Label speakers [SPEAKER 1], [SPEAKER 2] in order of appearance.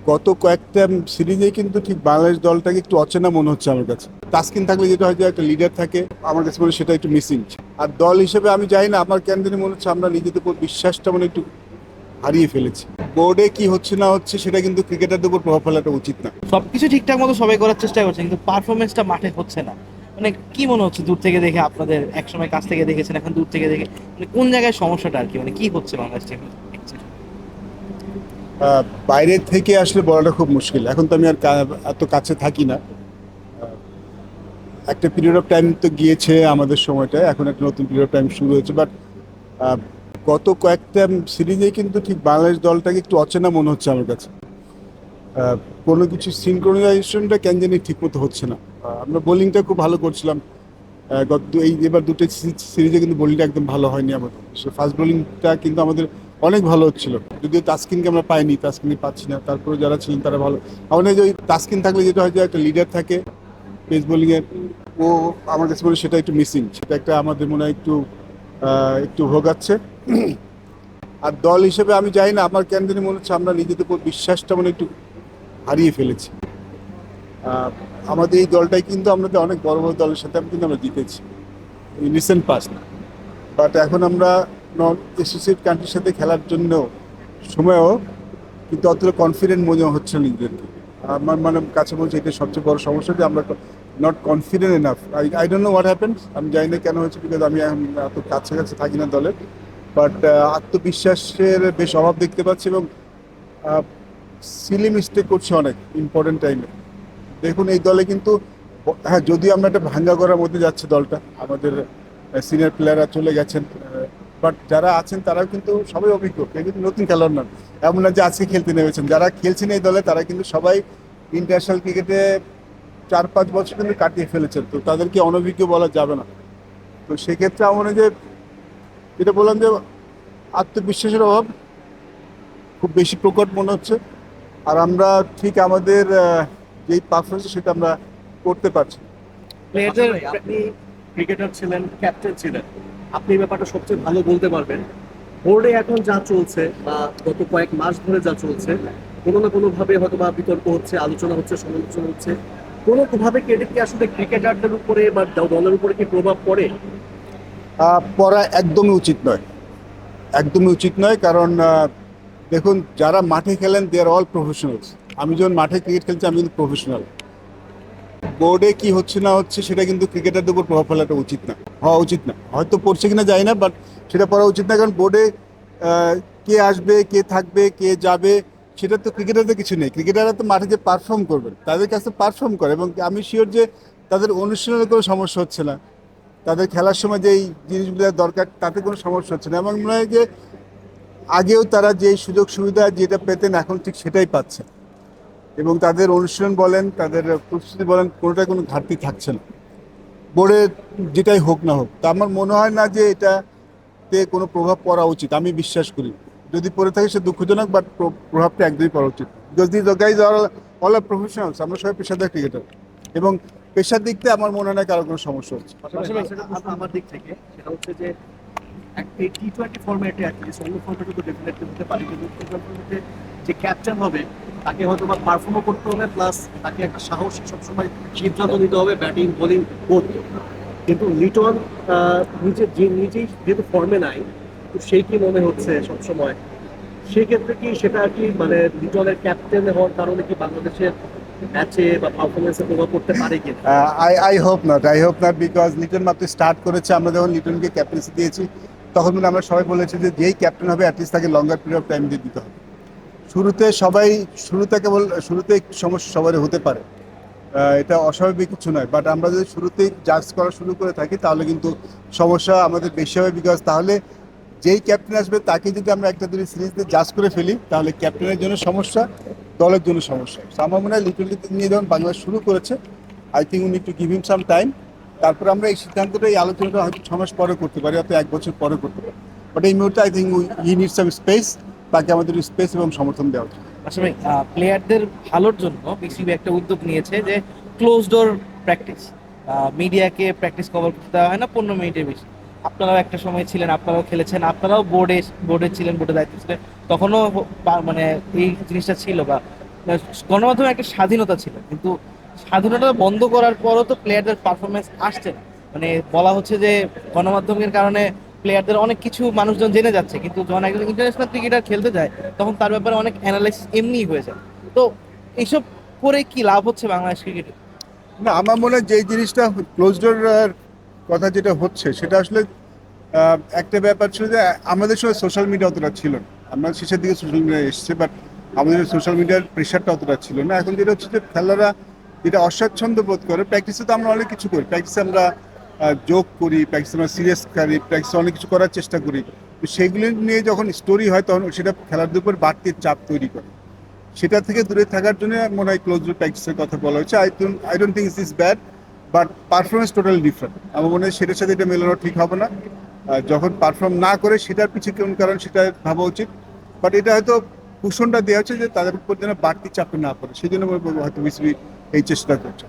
[SPEAKER 1] গত কয়েকটা সিরিজে কিন্তু ঠিক বাংলাদেশ দলটাকে একটু অচেনা মনে হচ্ছে আমার কাছে। তাসকিন থাকলে যেটা হয় যে একটা লিডার থাকে, আমার কাছে মনে হয় সেটা একটু মিসিং। আর দল হিসেবে আমি জানি না, আমার কেন জানি মনে হচ্ছে আমরা নিজেদের উপর বিশ্বাসটা মানে একটু হারিয়ে ফেলেছি। বোর্ডে কি হচ্ছে না হচ্ছে সেটা কিন্তু ক্রিকেটারদের উপর প্রভাব ফেলাটা উচিত না।
[SPEAKER 2] সবকিছু ঠিকঠাক মতো সবাই করার চেষ্টা করছে, কিন্তু পারফরমেন্সটা মাঠে হচ্ছে না। মানে কি মনে হচ্ছে দূর থেকে দেখে, আপনাদের একসময় কাছ থেকে দেখেছেন, এখন দূর থেকে দেখে মানে কোন জায়গায় সমস্যাটা আর কি, মানে কি হচ্ছে বাংলাদেশ টিমে?
[SPEAKER 1] আহ, বাইরে থেকে আসলে বলাটা খুব মুশকিল। এখন তো আমি আর এত কাছে থাকি না। একটা পিরিয়ড অফ টাইম তো গিয়েছে আমাদের সময়টা, এখন একটা নতুন পিরিয়ড অফ টাইম শুরু হয়েছে। বাট গত কয়েকটা সিরিজে কিন্তু ঠিক বাংলাদেশ দলটাকে একটু অচেনা মনে হচ্ছে আমার কাছে। কোনো কিছু সিনক্রোনাইজেশনটা কেন জানি ঠিক মতো হচ্ছে না। আমরা বোলিংটা খুব ভালো করছিলাম। এবার দুটো সিরিজে কিন্তু বোলিংটা একদম ভালো হয়নি আমাদের। সে ফাস্ট বোলিংটা কিন্তু আমাদের অনেক ভালো হচ্ছিল, যদিও তাসকিনকে আমরা পাইনি, তাসকিনকে পাচ্ছি না। তারপরে যারা ছিলেন তারা ভালো। আমাদের যে ওই তাসকিন থাকলে যেটা হয় যে একটা লিডার থাকে পেস বোলিংয়ের, ও আমার কাছে মনে হয় সেটা একটু মিসিং। সেটা একটা আমাদের মনে হয় একটু একটু ভোগাচ্ছে। আর দল হিসেবে আমি জানি না, আমার কেন জানি মনে হচ্ছে আমরা নিজেদের উপর বিশ্বাসটা মানে একটু হারিয়ে ফেলেছি। আহ, আমাদের এই দলটাই কিন্তু আমাদের অনেক বড় বড় দলের সাথে কিন্তু আমরা জিতেছি রিসেন্ট পাস্ট। বাট এখন আমরা নন অ্যাসোসিয়েট কান্ট্রির সাথে খেলার জন্য সময়ও কিন্তু অতটা কনফিডেন্ট মনে হচ্ছে না নিজেদেরকে। আমার মানে কাছে বলছে এটা সবচেয়ে বড় সমস্যা যে আমরা not confident enough. I don't know what happens, আমি জানি না কেন হচ্ছে, বিকজ আমি এখন এত কাছে কাছে থাকি না দলের। বাট আত্মবিশ্বাসের বেশ অভাব দেখতে পাচ্ছি, এবং সিলি মিস্টেক করছে অনেক ইম্পর্টেন্ট টাইমে। দেখুন এই দলে কিন্তু হ্যাঁ, যদিও আমরা একটা ভাঙ্গা করার মধ্যে যাচ্ছে দলটা, আমাদের সিনিয়র প্লেয়াররা চলে গেছেন, বাট যারা আছেন তারাও কিন্তু সবাই অভিজ্ঞ, কেউ কিন্তু নতুন খেলোয়াড় নন। এমন না যে আজকে খেলতে নেমেছেন। যারা খেলছেন এই দলে তারা কিন্তু সবাই ইন্টারন্যাশনাল ক্রিকেটে 4-5 বছর কিন্তু কাটিয়ে ফেলেছেন, তো তাদেরকে অনভিজ্ঞ বলা যাবে না। তো সেক্ষেত্রে আমার মনে হয় যে যেটা বললাম যে আত্মবিশ্বাসের অভাব খুব বেশি প্রকট মনে হচ্ছে। আর আমরা ঠিক আমাদের যেই পারফরমেন্স সেটা আমরা করতে পারছি না।
[SPEAKER 2] প্লেয়ারদের
[SPEAKER 3] ভাই, আপনি ক্রিকেটার ছিলেন, ক্যাপ্টেন ছিলেন, আপনি এই ব্যাপারটা সবচেয়ে ভালো বলতে পারবেন। বোর্ডে এখন যা চলছে বা গত কয়েক মাস ধরে যা চলছে, কোনো না কোনো ভাবে হয়তো বা বিতর্ক হচ্ছে, আলোচনা হচ্ছে, সমালোচনা হচ্ছে, কোনো ভাবে কি এটা কি আসলে ক্রিকেটারদের উপরে বা দলের উপরে কি প্রভাব পড়ে?
[SPEAKER 1] পড়া একদমই উচিত নয়, একদমই উচিত নয়। কারণ দেখুন যারা মাঠে খেলেন দে আর অল প্রফেশনালস। আমি যখন মাঠে ক্রিকেট খেলছি আমি কিন্তু প্রফেশনাল। বোর্ডে কি হচ্ছে না হচ্ছে সেটা কিন্তু ক্রিকেটারদের উপর প্রভাব ফেলাটা উচিত না, হওয়া উচিত না। হয়তো পড়ছে কিনা জানি না, বাট সেটা পড়া উচিত না। কারণ বোর্ডে কে আসবে, কে থাকবে, কে যাবে, সেটা তো ক্রিকেটারদের কিছু নেই। ক্রিকেটাররা তো মাঠে যে পারফর্ম করবেন, তাদের কাছে পারফর্ম করে, এবং আমি শিওর যে তাদের অনুশীলনের কোনো সমস্যা হচ্ছে না, তাদের খেলার সময় যেই জিনিসগুলো দরকার তাতে কোনো সমস্যা হচ্ছে না। এবং মনে হয় যে আগেও তারা যেই সুযোগ সুবিধা যেটা পেতেন এখন ঠিক সেটাই পাচ্ছে, এবং তাদের অনুশীলন বলেন, তাদের প্রস্তুতি বলেন, কোনোটাই কোনো ঘাটতি থাকছে না। বোর্ডে যেটাই হোক না হোক, তা আমার মনে হয় না যে এটাতে কোনো প্রভাব পড়া উচিত। আমি বিশ্বাস করি যদি পড়ে থাকে সে দুঃখজনক, বাট প্রভাবটা একদমই পড়া উচিত। Because this guys are all are professionals, আমরা সবাই পেশাদার ক্রিকেটার, এবং পেশার দিক থেকে আমার মনে হয় না কারো কোনো সমস্যা হচ্ছে।
[SPEAKER 3] পাশাপাশি একটা প্রশ্ন আমার দিক থেকে, সেটা হচ্ছে যে এই টি-20 ফরম্যাটে অ্যাটলিস্ট, অন্য ফরম্যাটে তো ডেফিনেটলি হতে পারে, কিন্তু টি-20 ফরম্যাটে যে ক্যাপ্টেন হবে তাকে হয়তো বা পারফর্মও করতে হবে, প্লাস তাকে একটা সাহসী সবসময় সিদ্ধান্ত নিতে হবে, ব্যাটিং বোলিং বোথ। কিন্তু লিটন নিজেই যেহেতু ফর্মে নাই, তো সেই কি মনে হচ্ছে সবসময়, সেক্ষেত্রে কি সেটা কি মানে লিটনের ক্যাপ্টেন হওয়ার কারণে কি বাংলাদেশের ম্যাচে বা পারফরমেন্সে প্রভাব পড়তে পারে কিনা?
[SPEAKER 1] I hope not, because Liton মাত্র স্টার্ট করেছে। আমরা যখন লিটনকে ক্যাপ্টেন্সি দিয়েছি তখন কিন্তু আমরা সবাই বলেছি যে যেই ক্যাপ্টেন হবে অ্যাটলিস্ট তাকে লঙ্গার পিরিয়ড অফ টাইম দিয়ে দিতে হবে। শুরুতে সবাই শুরুতে একটু সমস্যা সবারই হতে পারে, এটা অস্বাভাবিক কিছু নয়। বাট আমরা যদি শুরুতেই জাজ করা শুরু করে থাকি তাহলে কিন্তু সমস্যা আমাদের বেশি হবে। বিকজ তাহলে যেই ক্যাপ্টেন আসবে তাকে যদি আমরা একটা দুই সিরিজে জাজ করে ফেলি তাহলে ক্যাপ্টেনের জন্য সমস্যা, দলের জন্য সমস্যা। So আমার মনে হয় লিটনকে নিয়ে যখন বাংলাদেশ শুরু করেছে, I think we need to give him some time. তারপরে আমরা এই সিদ্ধান্তটা, এই আলোচনাটা হয়তো 6 মাস পরে করতে পারি, হয়তো 1 বছর পরে করতে পারি। বাট এই মুহূর্তে I think he need some space. তাকে আমাদের স্পেস এবং সমর্থন দেওয়া উচিত।
[SPEAKER 2] আসলে প্লেয়ারদের ভালোর জন্য বিসিবি একটা উদ্যোগ নিয়েছে যে ক্লোজ ডোর প্র্যাকটিস, মিডিয়াকে প্র্যাকটিস কভার করতে দেওয়া হয় না 15 মিনিটের বেশি। আপনারাও একটা সময় ছিলেন, আপনারাও খেলেছেন, আপনারাও বোর্ডে ছিলেন, বোর্ডে দায়িত্ব ছিলেন, তখনও মানে এই জিনিসটা ছিল বা গণমাধ্যমে একটা স্বাধীনতা ছিল, কিন্তু স্বাধীনতা বন্ধ করার পরও তো প্লেয়ারদের পারফরমেন্স আসছে না। মানে বলা হচ্ছে যে গণমাধ্যমের কারণে প্লেয়ারদের অনেক কিছু মানুষজন জেনে যাচ্ছে, কিন্তু যখন একজন ইন্টারন্যাশনাল ক্রিকেটার খেলতে যায় তখন তার ব্যাপারে অনেক অ্যানালাইসিস এমনিই হয়ে যায়। তো এইসব করে কি লাভ হচ্ছে বাংলাদেশ ক্রিকেটে?
[SPEAKER 1] না, আমার মনে হয় যে এই জিনিসটা ক্লোজ ডোর কথা যেটা হচ্ছে সেটা আসলে একটা ব্যাপার ছিল যে আমাদের সময় সোশ্যাল মিডিয়া অতটা ছিল না। আমরা শেষের দিকে সোশ্যাল মিডিয়া এসছে, বাট আমাদের সোশ্যাল মিডিয়ার প্রেশারটা অতটা ছিল না। এখন যেটা হচ্ছে যে খেলোয়াড়রা যেটা অস্বাচ্ছন্দ্য বোধ করে, প্র্যাকটিসে তো আমরা অনেক কিছু করি, প্র্যাকটিসে আমরা যোগ করি, প্র্যাকটিসে আমরা সিরিয়াস করি, প্র্যাকটিসে অনেক কিছু করার চেষ্টা করি। তো সেগুলি নিয়ে যখন স্টোরি হয় তখন সেটা খেলার উপর বাড়তি চাপ তৈরি করে। সেটা থেকে দূরে থাকার জন্য মনে হয় ক্লোজ ডোর প্র্যাকটিসের কথা বলা হচ্ছে। I don't think is bad, but performance totally different. আমার মনে হয় সেটার সাথে এটা মেলানো ঠিক হবে না। যখন পারফর্ম না করে সেটার পিছিয়ে কোন কারণ সেটা ভাবা উচিত। বাট এটা হয়তো কুশনটা দেওয়া হচ্ছে যে তাদের উপর যেন বাড়তি চাপে না পড়ে, সেই জন্য হয়তো বিসিবি এই চেষ্টা করছে।